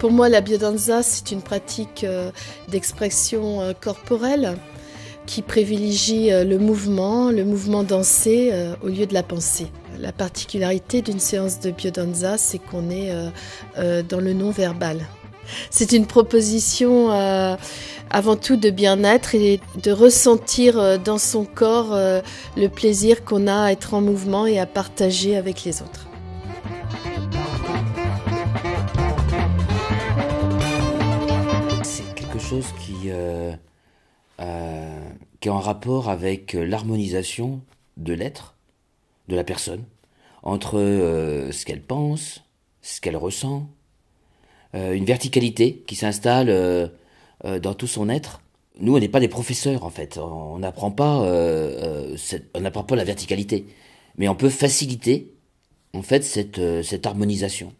Pour moi, la biodanza, c'est une pratique d'expression corporelle qui privilégie le mouvement dansé au lieu de la pensée. La particularité d'une séance de biodanza, c'est qu'on est dans le non-verbal. C'est une proposition avant tout de bien-être et de ressentir dans son corps le plaisir qu'on a à être en mouvement et à partager avec les autres. C'est quelque chose qui est en rapport avec l'harmonisation de l'être, de la personne, entre ce qu'elle pense, ce qu'elle ressent, une verticalité qui s'installe dans tout son être. Nous, on n'est pas des professeurs, en fait. On n'apprend pas la verticalité. Mais on peut faciliter, en fait, cette harmonisation.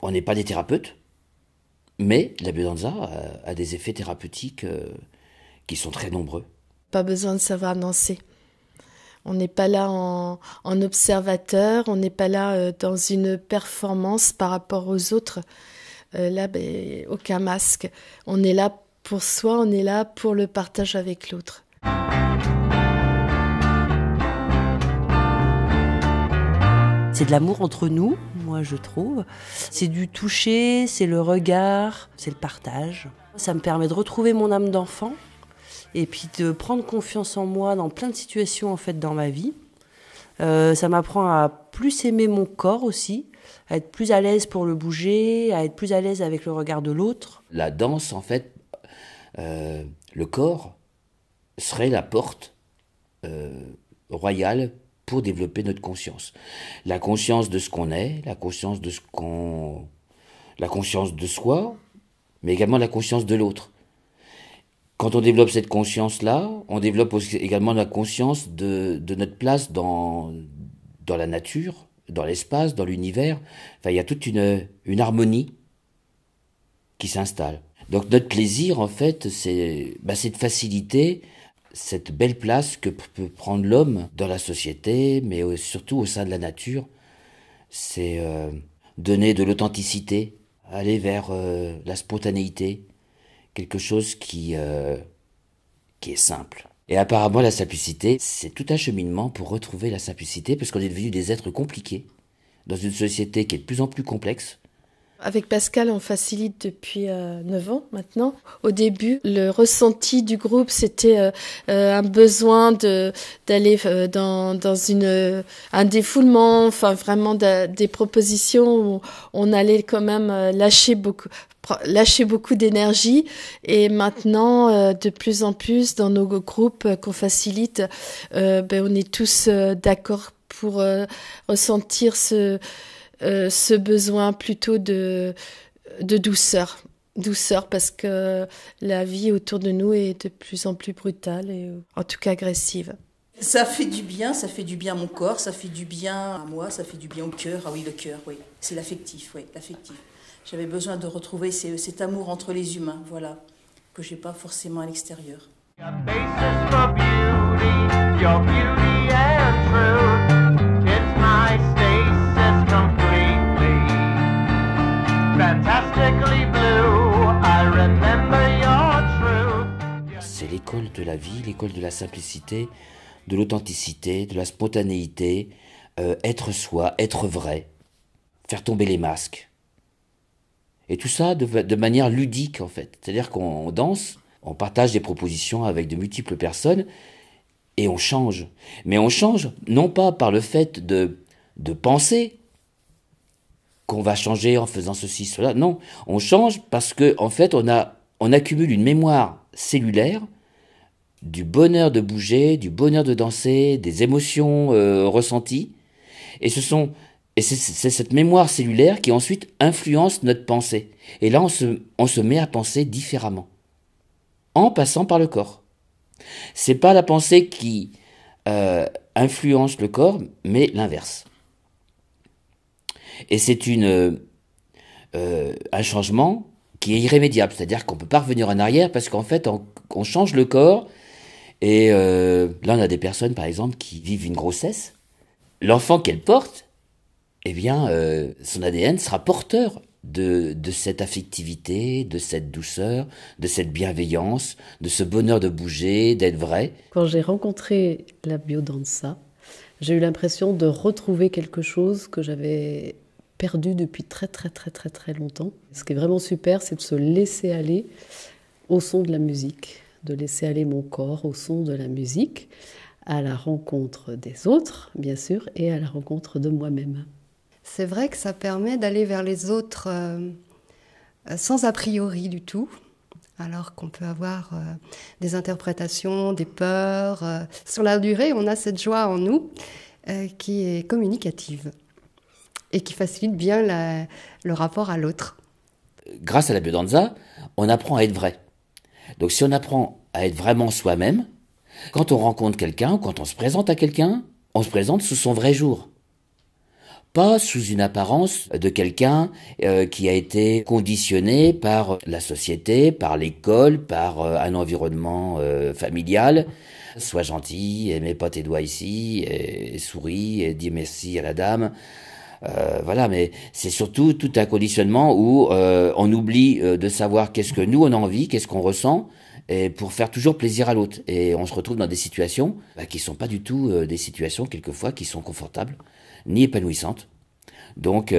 On n'est pas des thérapeutes, mais la biodanza a des effets thérapeutiques qui sont très nombreux. Pas besoin de savoir danser. On n'est pas là en observateur, on n'est pas là dans une performance par rapport aux autres. Là, aucun masque. On est là pour soi, on est là pour le partage avec l'autre. C'est de l'amour entre nous, moi je trouve. C'est du toucher, c'est le regard, c'est le partage. Ça me permet de retrouver mon âme d'enfant et puis de prendre confiance en moi dans plein de situations en fait dans ma vie. Ça m'apprend à plus aimer mon corps aussi, à être plus à l'aise pour le bouger, à être plus à l'aise avec le regard de l'autre. La danse, en fait, le corps serait la porte royale pour développer notre conscience. La conscience de ce qu'on est, la conscience de soi, mais également la conscience de l'autre. Quand on développe cette conscience-là, on développe aussi également la conscience de notre place dans la nature, dans l'espace, dans l'univers. Enfin, il y a toute une harmonie qui s'installe. Donc notre plaisir, en fait, c'est de faciliter cette belle place que peut prendre l'homme dans la société, mais surtout au sein de la nature. C'est donner de l'authenticité, aller vers la spontanéité, quelque chose qui est simple. Et apparemment, la simplicité, c'est tout un cheminement pour retrouver la simplicité, parce qu'on est devenus des êtres compliqués, dans une société qui est de plus en plus complexe. Avec Pascal, on facilite depuis 9 ans maintenant. Au début, le ressenti du groupe, c'était un besoin d'aller dans un défoulement, enfin vraiment des propositions où on allait quand même lâcher beaucoup d'énergie. Et maintenant, de plus en plus, dans nos groupes qu'on facilite, on est tous d'accord pour ressentir ce besoin plutôt de douceur. Douceur parce que la vie autour de nous est de plus en plus brutale et en tout cas agressive. Ça fait du bien à mon corps, ça fait du bien à moi, ça fait du bien au cœur. Ah oui, le cœur, oui. C'est l'affectif, oui, l'affectif. J'avais besoin de retrouver cet amour entre les humains, voilà, que j'ai pas forcément à l'extérieur. C'est l'école de la vie, l'école de la simplicité, de l'authenticité, de la spontanéité, être soi, être vrai, faire tomber les masques. Et tout ça de manière ludique, en fait. C'est-à-dire qu'on danse, on partage des propositions avec de multiples personnes, et on change. Mais on change, non pas par le fait de penser qu'on va changer en faisant ceci, cela. Non, on change parce que en fait, on accumule une mémoire cellulaire du bonheur de bouger, du bonheur de danser, des émotions ressenties. Et c'est cette mémoire cellulaire qui ensuite influence notre pensée. Et là, on se met à penser différemment, en passant par le corps. C'est pas la pensée qui influence le corps, mais l'inverse. Et c'est un changement qui est irrémédiable, c'est-à-dire qu'on ne peut pas revenir en arrière parce qu'en fait, on change le corps. Et là, on a des personnes, par exemple, qui vivent une grossesse. L'enfant qu'elle porte, eh bien, son ADN sera porteur de cette affectivité, de cette douceur, de cette bienveillance, de ce bonheur de bouger, d'être vrai. Quand j'ai rencontré la biodanza, j'ai eu l'impression de retrouver quelque chose que j'avais perdu depuis très longtemps. Ce qui est vraiment super, c'est de se laisser aller au son de la musique, de laisser aller mon corps au son de la musique, à la rencontre des autres, bien sûr, et à la rencontre de moi-même. C'est vrai que ça permet d'aller vers les autres sans a priori du tout, alors qu'on peut avoir des interprétations, des peurs. Sur la durée, on a cette joie en nous qui est communicative et qui facilite bien le rapport à l'autre. Grâce à la biodanza, on apprend à être vrai. Donc si on apprend à être vraiment soi-même, quand on rencontre quelqu'un ou quand on se présente à quelqu'un, on se présente sous son vrai jour. Pas sous une apparence de quelqu'un qui a été conditionné par la société, par l'école, par un environnement familial. Sois gentil, et mets pas tes doigts ici, et souris, et dis merci à la dame. Voilà, mais c'est surtout tout un conditionnement où on oublie de savoir qu'est-ce que nous on a envie, qu'est-ce qu'on ressent, et pour faire toujours plaisir à l'autre. Et on se retrouve dans des situations qui sont pas du tout des situations quelquefois qui sont confortables, ni épanouissantes. Donc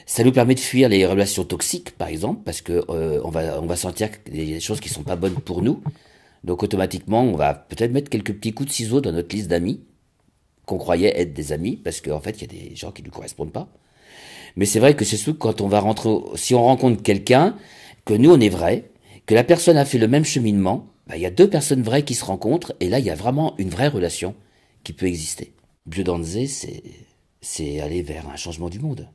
ça nous permet de fuir les relations toxiques, par exemple, parce que on va sentir des choses qui sont pas bonnes pour nous. Donc automatiquement, on va peut-être mettre quelques petits coups de ciseaux dans notre liste d'amis qu'on croyait être des amis, parce qu'en fait, il y a des gens qui ne nous correspondent pas. Mais c'est vrai que c'est sûr que quand on va rentrer, si on rencontre quelqu'un, que nous on est vrai, que la personne a fait le même cheminement, il y a deux personnes vraies qui se rencontrent, et là il y a vraiment une vraie relation qui peut exister. Biodanza, c'est aller vers un changement du monde.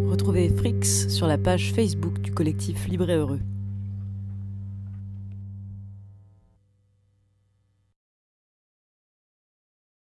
Retrouvez Frix sur la page Facebook du collectif Libre et Heureux.